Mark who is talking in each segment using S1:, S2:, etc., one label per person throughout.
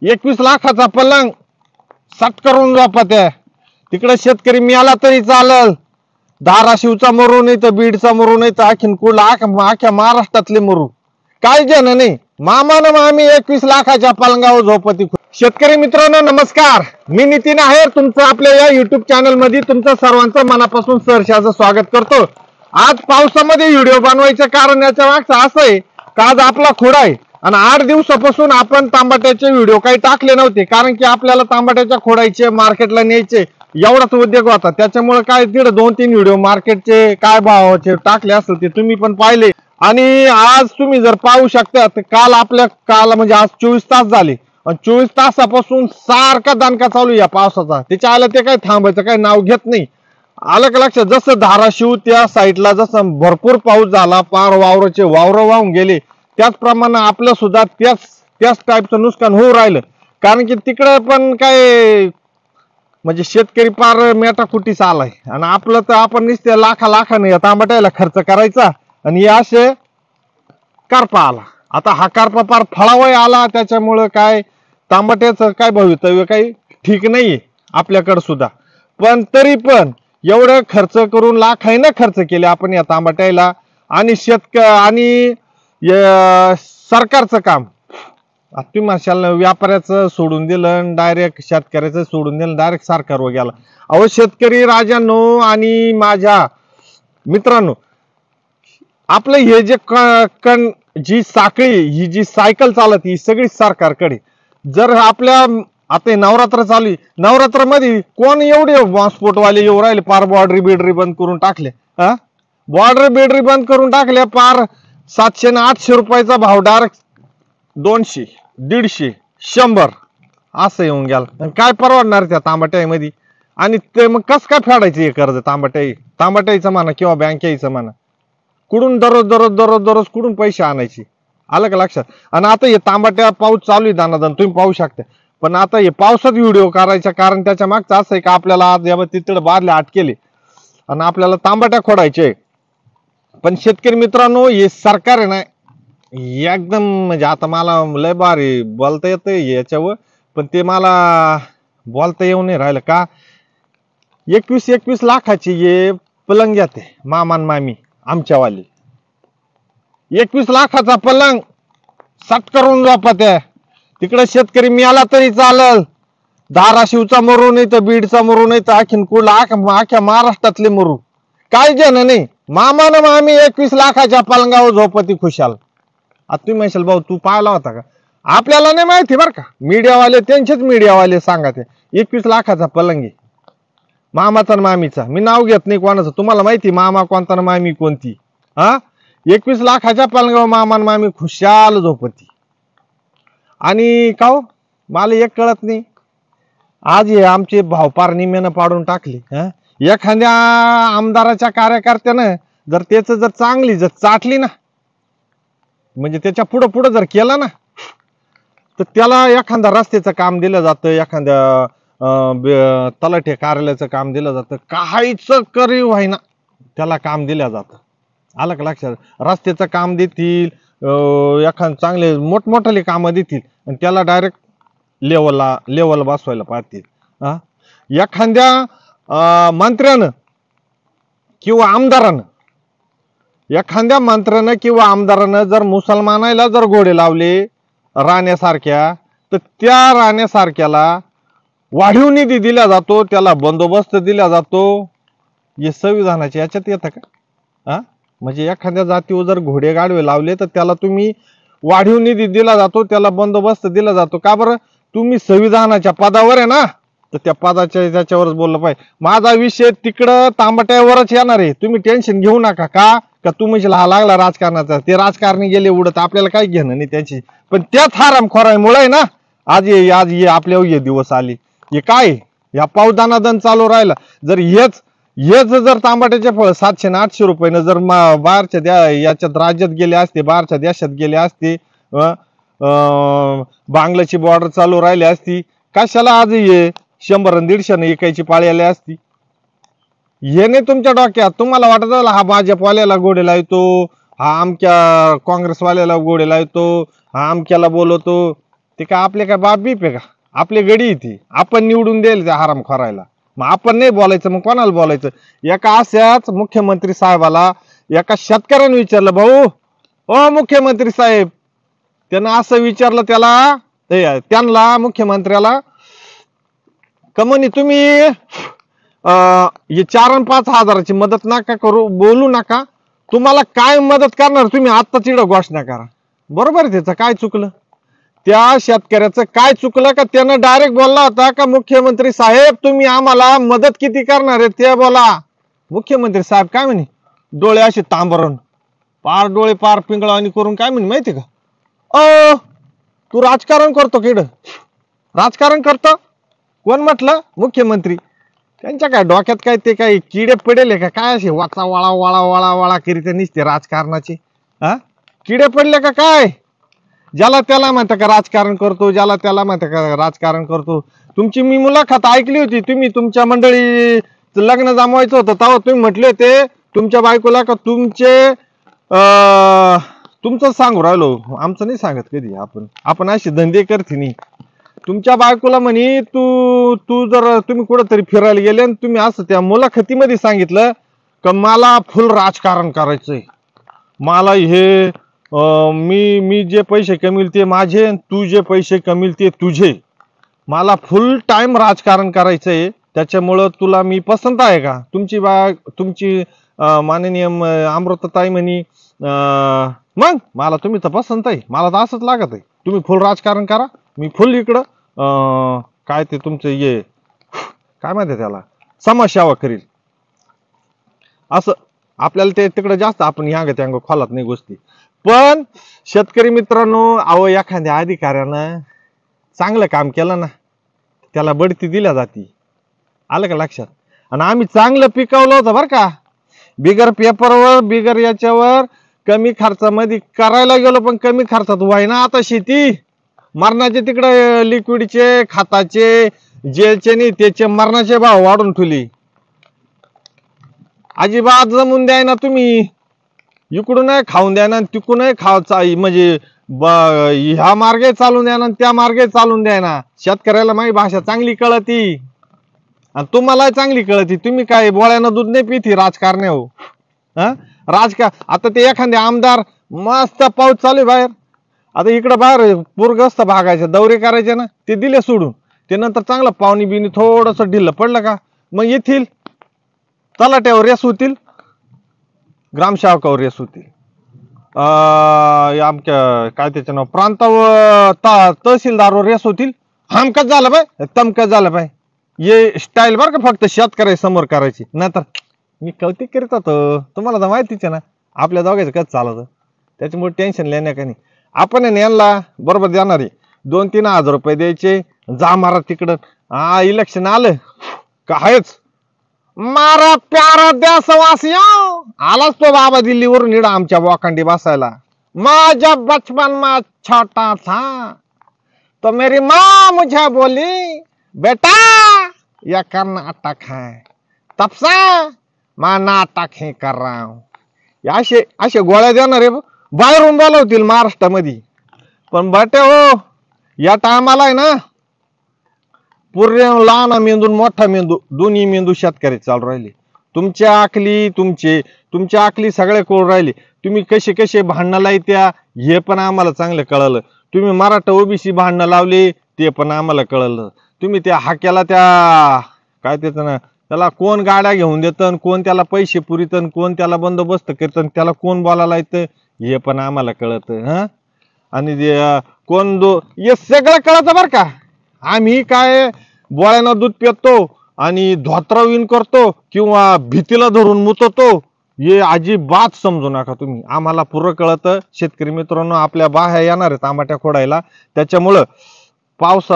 S1: 21 लाखाचा पलंग सट करून झोपत्या. तिकडे शेतकरी मिळाला तरी चालल, धाराशिवचा मरू नाही तर बीडचा मरू नाही तर अखीन कुठला अख्ख्या महाराष्ट्रातले मरू, काय जन नाही. मामानं मामी 21 लाखाच्या पलंगावर झोपती. शेतकरी मित्रांनो नमस्कार, मी नितीन आहेर तुमचं आपल्या या युट्यूब चॅनल मध्ये तुमचं सर्वांचं मनापासून सहर्षाचं स्वागत करतो. आज पावसामध्ये व्हिडिओ बनवायचं कारण याच्या मागचं असं आहे का आज आपला खोडा आहे आणि 8 दिवसापासून आपण तांबट्याचे व्हिडिओ काही टाकले नव्हते, कारण की आपल्याला तांबट्याच्या खोडायचे मार्केटला न्यायचे एवढाच उद्योग होता. त्याच्यामुळे काय तिकडे 2-3 व्हिडिओ मार्केटचे काय भावाचे टाकले असेल ते तुम्ही पण पाहिले. आणि आज तुम्ही जर पाहू शकता तर काल म्हणजे आज 24 तास झाले आणि 24 तासापासून सारखा दणका चालू या पावसाचा. त्याच्या आलं ते काय थांबायचं काय नाव घेत नाही. आलं का लक्षात? जसं धाराशिव त्या साईडला जसं भरपूर पाऊस झाला, पार वावराचे वावर वाहून गेले, त्याचप्रमाणे आपलं सुद्धा त्याच टाईपचं नुकसान होऊ राहिलं. कारण की तिकडे पण काय म्हणजे शेतकरी पार मेटाकुटीस आलाय आणि आपलं तर आपण नुसते लाखाने या तांबट्याला खर्च करायचा आणि असे करपा आला. आता हा करपा पार फळावय आला, त्याच्यामुळं काय तांबट्याचं काय भवितव्य काही ठीक नाहीये आपल्याकडे सुद्धा. पण तरी पण एवढं खर्च करून लाखाने खर्च केले आपण या तांबट्याला आणि आणि सरकारचं काम तुम्ही म्हणशाल व्यापाऱ्याचं सोडून दिलं, डायरेक्ट शेतकऱ्याचं सोडून दिलं, डायरेक्ट सरकारवर गेला. अहो शेतकरी राजांनो आणि माझ्या मित्रांनो, आपलं हे जे जी साखळी ही जी सायकल चालत ही सगळी सरकारकडे. जर आपल्या आता नवरात्र चालू आहे, नवरात्र मध्ये कोण एवढे बॉम्बस्फोटवाले येऊ राहिले, पार बॉर्डरी बिडरी बंद करून टाकले. बॉर्डर बिडरी बंद करून टाकल्या, पार 700 आणि 800 रुपयाचा भाव डायरेक्ट 200, 150, 100 असं येऊन गेला. काय परवडणार त्या तांबट्यामध्ये? आणि ते मग कस काय फेडायचं हे कर्ज? तांबट्याचं म्हणा किंवा बँकेचं म्हणा, कुठून दररोज कुठून पैसे आणायचे? आलं का लक्षात? आणि आता हे तांबट्या पाऊस चालू आहे दानादान, तुम्ही पाहू शकता. पण आता हे पावसात व्हिडिओ करायचं कारण त्याच्या मागचं असं आहे का आपल्याला आज या तिकडे बादल्या अटकेले आणि आपल्याला तांबट्या खोडायचे. पण शेतकरी मित्रांनो, हे सरकार आहे ना एकदम म्हणजे आता मला लय भारी बोलता येतं याच्यावर, पण ते मला बोलता येऊ नाही राहिलं का. 21 लाखाची हे पलंग येते मामान मामी आमच्यावाली. 21 लाखाचा पलंग सट करून झोपत्या. तिकडे शेतकरी मिळाला तरी चालल, धाराशिवचा मरू नाही तर बीडचा मरू नाही तर अखीन कुठला अख्ख्या महाराष्ट्रातले मरू, काय जन नाही. मामानं मामी 21 लाखाच्या पलंगावर झोपती खुशाल. आता तुम्ही म्हणशाल भाऊ तू पाहिला होता का? आपल्याला नाही माहिती बरं का, मीडियावाले त्यांचेच मीडियावाले सांगा ते 21 लाखाचा पलंग आहे मामाचा मामीचा. मी नाव घेत नाही कोणाचं, तुम्हाला माहिती मामा कोणता मामी कोणती. 21 लाखाच्या पलंगावर मामा मामी खुशाल झोपती. आणि का हो मला एक कळत नाही, आज हे आमचे भाव पार निम्यानं पाडून टाकले. एखाद्या आमदाराच्या कार्यकर्त्यानं जर त्याच जर चांगली जर चाटली ना, म्हणजे त्याच्या पुढं जर केलं ना, तर त्याला एखाद्या रस्त्याचं काम दिलं जातं, एखाद्या तलाठी कार्यालयाचं काम दिलं जातं, काहीच करी व्हायना त्याला काम दिलं जातं. आलं का लक्षात? रस्त्याचं काम देतील, एखाद चांगले मोठमोठाले कामं देतील आणि त्याला डायरेक्ट लेवल बसवायला पाहतील. एखाद्या मंत्र्यानं किंवा आमदारानं जर मुसलमानाला जर घोडे लावले राण्यासारख्या, तर त्या राण्यासारख्याला वाढीव निधी दिला जातो, त्याला बंदोबस्त दिला जातो. हे संविधानाच्या याच्यात येतं का? म्हणजे एखाद्या जातीवर जर घोडे गाडवे लावले तर त्याला तुम्ही वाढीव निधी दिला जातो, त्याला बंदोबस्त दिला जातो. का बरं? तुम्ही संविधानाच्या पदावर आहे ना, तर त्या पदाच्या त्याच्यावरच बोललं पाहिजे. माझा विषय तिकडं तांबट्यावरच येणार आहे, तुम्ही टेन्शन घेऊ नका. का तू म्हणजे हा लागला राजकारणाचा, ते राजकारणी गेले उडत, आपल्याला काही घेणं नाही त्याची. पण त्याच हरामखोरामुळे आहे ना आज आपल्यावर हे दिवस आले. हे काय या पावदानादन चालू राहिला. जर हेच जर तांबट्याचे फळ 700 आणि 800 रुपयानं जर बाहेरच्या याच्यात राज्यात गेले असते, बाहेरच्या देशात गेले असते, बांगलाची बॉर्डर चालू राहिली असती, कशाला आज हे 100 आणि 150 एकायची पाळी आली असती? हे नाही तुमच्या डोक्यात. तुम्हाला वाटत हा भाजपवाल्याला गोडे लावतो, हा आमच्या काँग्रेसवाल्याला गोडे लावतो, हा आमक्याला बोलवतो. ते काय आपले काय बाप बीप आहे का? आपले गडी इथे आपण निवडून देईल त्या हराम खोरायला, मग आपण नाही बोलायचं मग कोणाला बोलायचं? एका अशाच मुख्यमंत्री साहेबाला एका शेतकऱ्याने विचारलं, भाऊ ओ मुख्यमंत्री साहेब, त्यानं असं विचारलं त्यांना मुख्यमंत्र्याला, कमनी तुम्ही हे 4 आणि 5 हजाराची मदत नका करू, बोलू नका, तुम्हाला काय मदत करणार तुम्ही आता चिडं घोषणा करा. बरोबर, त्याचं काय चुकलं? त्या शेतकऱ्याचं काय चुकलं का त्यानं डायरेक्ट बोलला होता का मुख्यमंत्री साहेब तुम्ही आम्हाला मदत किती करणार आहे ते बोला. मुख्यमंत्री साहेब काय म्हणे, डोळे असे तांबरून पार डोळे पार पिंगळावानी करून काय म्हणे माहिती का, तू राजकारण करतो किड, राजकारण करतो? कोण म्हटलं? मुख्यमंत्री. त्यांच्या काय डोक्यात काय ते काय किडे पडेल का काय, असे वाचा वाळा वाळा वाळा वाळा करीत निसते राजकारणाचे? हा, किडे पडले का काय? ज्याला त्याला म्हणता का राजकारण करतो, ज्याला त्याला म्हणता का राजकारण करतो. तुमची मी मुलाखत ऐकली होती, तुम्ही तुमच्या मंडळी लग्न जमवायचं होतं तेव्हा तुम्ही म्हटले होते तुमच्या बायकोला का तुमचं सांगू राहिलो, आमचं नाही सांगत कधी. आपण असे धंदे करते नाही. तुमच्या बायकोला म्हणे तू जर तुम्ही कुठंतरी फिरायला गेले आणि तुम्ही असं त्या मुलाखतीमध्ये सांगितलं का मला फुल राजकारण करायचंय, मला हे मी जे पैसे कमील ते माझे, तू जे पैसे कमील ते तुझे, मला फुल टाइम राजकारण करायचंय, त्याच्यामुळं तुला मी पसंत आहे का? तुमची माननीय अमृताताई म्हणी मग मला तुम्ही तर पसंत आहे, मला तर असंच लागत आहे, तुम्ही फुल राजकारण करा, मी फुल इकडं काय ते तुमचं ये काय माहिती त्याला समाजसेवा करील. असं आपल्याला ते तिकडे जास्त आपण ह्या त्यांग खोलात नाही गोष्टी. पण शेतकरी मित्रांनो, अहो एखाद्या अधिकाऱ्यानं चांगलं काम केलं ना त्याला बढती दिल्या जाती, आलं का लक्षात? आणि आम्ही चांगलं पिकवलं होतं बरं का, बिगर पेपरवर बिगर याच्यावर कमी खर्चामध्ये करायला गेलो, पण कमी खर्चात व्हायना आता शेती. मरणाचे तिकडे लिक्विडचे खताचे जेलचे नाही त्याचे मरणाचे भाव वाढून ठेवली. अजिबात जमून द्याय ना, तुम्ही इकडून खाऊन द्या ना तिकडून खावचा, म्हणजे ह्या मार्गे चालून द्या ना त्या मार्गे चालून द्या ना. शेतकऱ्याला माझी भाषा चांगली कळती आणि तुम्हाला चांगली कळती. तुम्ही काय बोळ्यानं दूध नाही पिती राजकारणे हो. आता ते एखादे आमदार मस्त पाऊस चालू आहे बाहेर, आता इकडं बाहेर पूरग्रस्त भागायचे दौरे करायचे ना, ते दिले सोडून, ते नंतर चांगलं पावणी बिनी थोडस ढिल्लं पडलं का मग येथील तलाट्यावर रेस होतील, ग्रामसेवकावर रेस होतील, आमच्या काय त्याचं नाव प्रांतावर तहसीलदारवर रेस होतील. हमकच झालं बाय तमकच झालं बाय, ये स्टाईल बरं का फक्त शेतकऱ्या समोर करायची. नंतर मी कौतिक करीत होतो, तुम्हाला तर माहितीच आहे ना आपल्या दोघांचं कसं चालत, त्याच्यामुळे टेन्शन लेण्या का नाही. आपण यांना बरोबर देणार आहे 2-3 हजार रुपये द्यायचे, जा मारा तिकडं. इलेक्शन आलं का आहेच मारा प्यारा देशवासियों, आलाच तो बाबा दिल्लीवरून इडा आमच्या वाखंडी बसायला. माझा बचपन में छोटा था तो मेरी माँ मुझे बोली बेटा यह कर्नाटक है, तब से मैं नाटक ही कर रहा हूं. असे गोळ्या देणार आहे बाहेरून बोलवतील महाराष्ट्रामध्ये. पण बटे हो या टायमाला आहे ना पूर्ण लहान मेंदू मोठा मेंदू दोन्ही मेंदू शेतकरी चालू राहिले. तुमच्या आकली सगळे कोण राहिले. तुम्ही कसे भांडणं लायत्या हे पण आम्हाला चांगलं कळलं. तुम्ही मराठा ओबीसी भांडणं लावले ते पण आम्हाला कळलं. तुम्ही त्या हाक्याला त्या काय त्याचं ना त्याला कोण गाड्या घेऊन देतं, कोण त्याला पैसे पुरीतं, कोण त्याला बंदोबस्त करतं, त्याला कोण बोलायला येतं हे पण आम्हाला कळतं. आणि कोण हे सगळं कळतं बरं का. आम्ही काय बोळ्यानं दूध पितो आणि धोत्रा विन करतो किंवा भीतीला धरून मुततो हे अजिबात समजू नका तुम्ही. आम्हाला पुरं कळतं. शेतकरी मित्रांनो आपल्या बाह्या येणार आहेत आंबाट्या खोडायला, त्याच्यामुळं पाऊस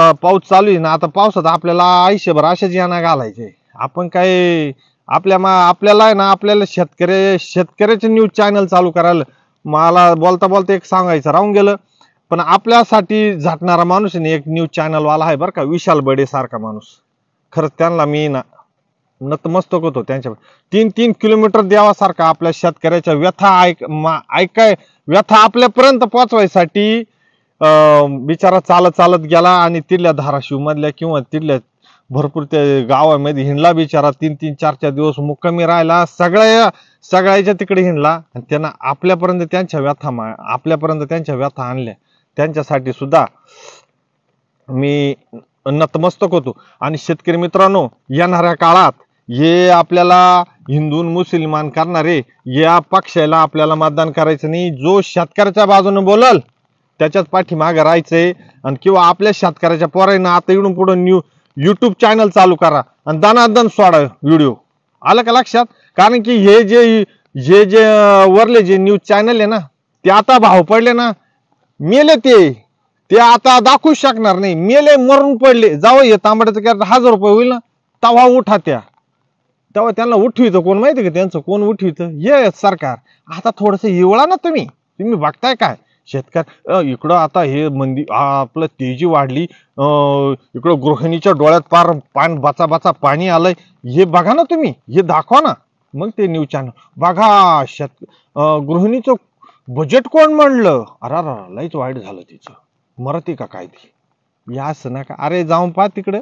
S1: चालू आहे ना, आता पावसात आपल्याला आयुष्यभर अशाच याना घालायचे. आपण काय आपल्याला आहे ना आपल्याला शेतकऱ्याचे न्यूज चॅनल चालू करायला मला बोलता बोलता एक सांगायचं राहून गेलं. पण आपल्यासाठी झटणारा माणूस आहे एक न्यूज चॅनल वाला आहे बरं का, विशाल बडे सारखा माणूस. खरंच त्यांना मी ना नतमस्तक होतो त्यांच्या. 3-3 किलोमीटर देवासारखा आपल्या शेतकऱ्याच्या व्यथा व्यथा आपल्यापर्यंत पोहोचवायसाठी बिचारा चालत चालत गेला आणि तिथल्या धाराशिव मधल्या किंवा तिथल्या भरपूर त्या गावामध्ये हिंडला बिचारा, 3-3, 4-4 दिवस मुक्कामी राहिला, सगळ्याच्या तिकडे हिंडला आणि त्यांना आपल्यापर्यंत त्यांच्या व्यथा आणल्या. त्यांच्यासाठी सुद्धा मी नतमस्तक होतो. आणि शेतकरी मित्रांनो, येणाऱ्या काळात हे आपल्याला हिंदून मुसलमान करणारे या पक्षाला आपल्याला मतदान करायचं नाही. जो शेतकऱ्याच्या बाजूने बोलल त्याच्याच पाठीमागे राहायचंय. आणि किंवा आपल्या शेतकऱ्याच्या पोरांना आता इकडून पुढे युट्यूब चॅनल चालू करा आणि दनादन सोडा व्हिडिओ. आलं का लक्षात? कारण की हे जे वरले जे न्यूज चॅनल आहे ना, ते आता भाव पडले ना, मेले ते आता दाखवू शकणार नाही. मेले, मरून पडले. जावं हे तांबड्याचं कॅरेट 1000 रुपये होईल ना, तवा उठा तेव्हा त्यांना उठवितं कोण माहिती का? त्यांचं कोण उठवितं? हे सरकार. आता थोडस हिवळा ना तुम्ही बघताय काय शेतकरी इकडं आता हे आपलं तेजी वाढली, इकडं गृहिणीच्या डोळ्यात पार बचा पाणी आलंय. हे बघा ना तुम्ही, हे दाखवा ना. मग ते न्यूज चॅनल बघा, गृहिणीचं बजेट कोण म्हणलं, अरे लयच वाईट झालं, तिचं मरते का काय ती. या असं नका. अरे जाऊन पहा तिकडे,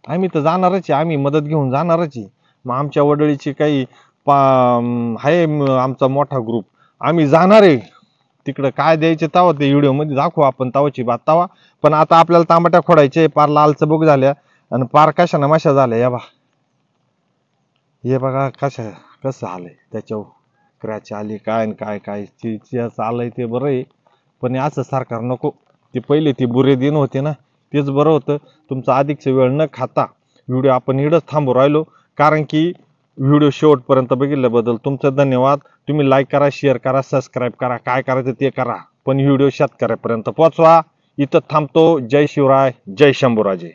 S1: आम्ही तर जाणारच आहे, आम्ही मदत घेऊन जाणारच आहे. मग आमच्या वडळीची काही आहे आमचा मोठा ग्रुप, आम्ही जाणार आहे तिकडे. काय द्यायचे तवा ते व्हिडिओ मध्ये दाखवू आपण, तवाची बात तवा. पण आता आपल्याला तांबट्या खोडायचे, पार लाल चबूक झाल्या आणि पार कशा मशा झाल्या. या हे बघा कसं आलंय, त्याच्यावर क्रॅच आली काय काय आलंय. ते बरं आहे, पण असं सरकार नको. ते पहिले ते बुरे दिन होते ना, तेच बरं होतं. तुमचा अधिकचा वेळ न खाता व्हिडिओ आपण इकडंच थांबू राहिलो. कारण की व्हिडिओ शेवटपर्यंत बघितल्याबद्दल तुमचं धन्यवाद. तुम्ही लाईक करा, शेअर करा, सबस्क्राईब करा, काय करायचं ते करा, पण व्हिडिओ शेतकऱ्यापर्यंत पोहोचवा. इथं थांबतो. जय शिवराय, जय शंभूराजे.